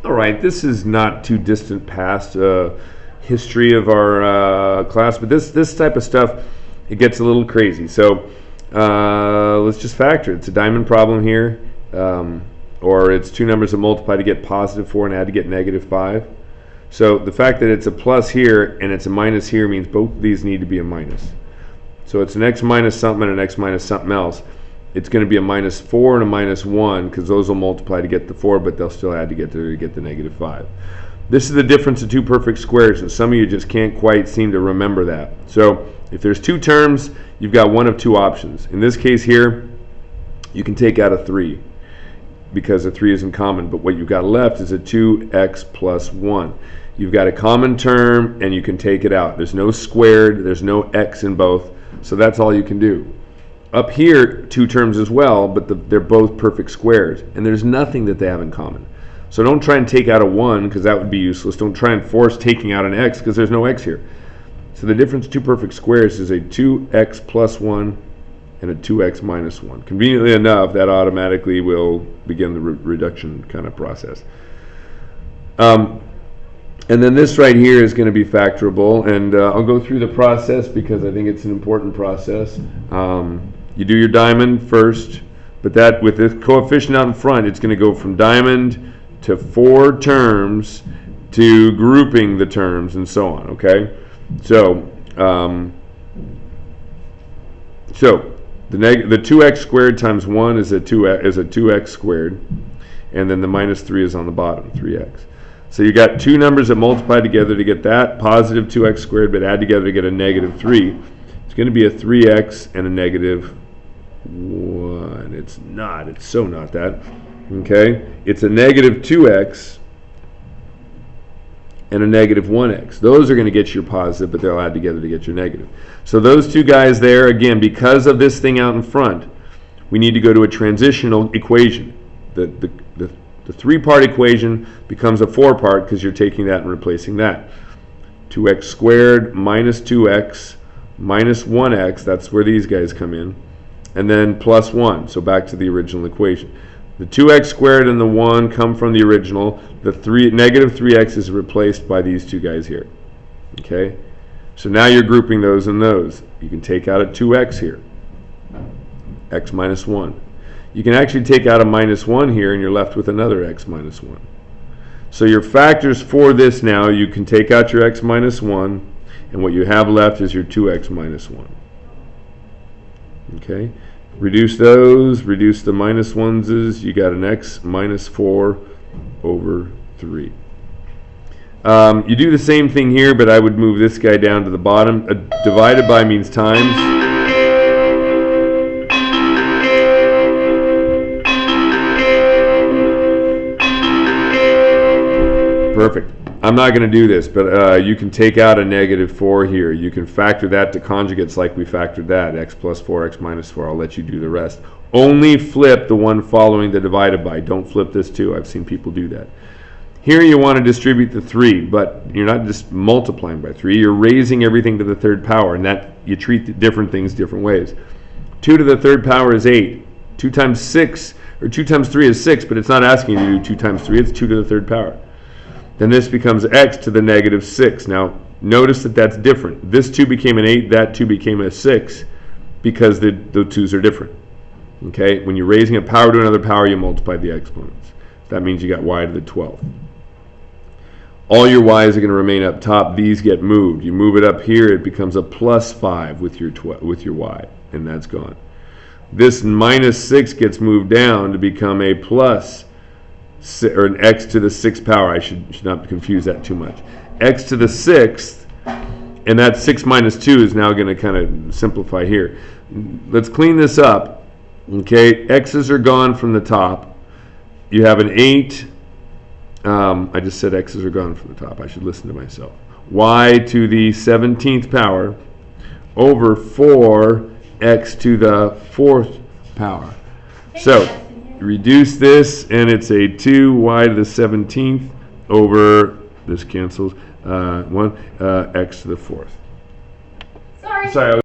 All right, this is not too distant past history of our class, but this type of stuff, it gets a little crazy. So let's just factor it. It's a diamond problem here, or it's two numbers that multiply to get positive 4 and add to get negative 5. So the fact that it's a plus here and it's a minus here means both of these need to be a minus. So it's an x minus something and an x minus something else. It's going to be a minus 4 and a minus 1 because those will multiply to get the 4, but they'll still add to get the negative 5. This is the difference of two perfect squares, and some of you just can't quite seem to remember that. So if there's two terms, you've got one of two options. In this case here, you can take out a 3 because a 3 isn't common, but what you've got left is a 2x plus 1. You've got a common term, and you can take it out. There's no squared, there's no x in both, so that's all you can do. Up here, two terms as well, but they're both perfect squares, and there's nothing that they have in common. So don't try and take out a 1, because that would be useless. Don't try and force taking out an x, because there's no x here. So the difference of two perfect squares is a 2x plus 1 and a 2x minus 1. Conveniently enough, that automatically will begin the reduction kind of process. And then this right here is going to be factorable, and I'll go through the process because I think it's an important process. You do your diamond first, but that with the coefficient out in front, it's going to go from diamond to 4 terms to grouping the terms and so on. Okay, so the 2x squared times 1 is a 2x squared, and then the minus 3 is on the bottom, 3x. So you got two numbers that multiply together to get that positive 2x squared, but add together to get a negative 3. It's going to be a 3x and a negative 1. It's not. It's so not that. Okay? It's a negative 2x and a negative 1x. Those are going to get your positive, but they'll add together to get your negative. So those two guys there, again, because of this thing out in front, we need to go to a transitional equation. The 3-part equation becomes a 4-part because you're taking that and replacing that. 2x squared minus 2x minus 1x, that's where these guys come in, and then plus 1, so back to the original equation. The 2x squared and the 1 come from the original. The negative 3x is replaced by these two guys here. Okay? So now you're grouping those and those. You can take out a 2x here, x minus 1. You can actually take out a minus 1 here, and you're left with another x minus 1. So your factors for this now, you can take out your x minus 1, and what you have left is your 2x minus 1. Okay? Reduce those, reduce the minus 1's, you got an x minus 4 over 3. You do the same thing here, but I would move this guy down to the bottom. Divided by means times. Perfect. I'm not going to do this, but you can take out a negative 4 here. You can factor that to conjugates like we factored that, x plus 4, x minus 4. I'll let you do the rest. Only flip the one following the divided by. Don't flip this too. I've seen people do that. Here you want to distribute the 3, but you're not just multiplying by 3. You're raising everything to the 3rd power, and that you treat different things different ways. 2 to the 3rd power is 8. 2 times 6, or 2 times 3 is 6, but it's not asking you to do 2 times 3. It's 2 to the 3rd power. Then this becomes x to the negative 6. Now, notice that that's different. This 2 became an 8, that 2 became a 6, because the 2's are different. Okay? When you're raising a power to another power, you multiply the exponents. That means you got y to the 12th. All your y's are going to remain up top. These get moved. You move it up here, it becomes a plus 5 with your y, and that's gone. This minus 6 gets moved down to become a plus, or an x to the 6th power. I should not confuse that too much. X to the 6th, and that 6 minus 2 is now going to kind of simplify here. Let's clean this up. Okay, x's are gone from the top. You have an 8. I just said x's are gone from the top. I should listen to myself. Y to the 17th power over 4x to the 4th power. So reduce this, and it's a 2y to the 17th over, this cancels, x to the 4th. Sorry.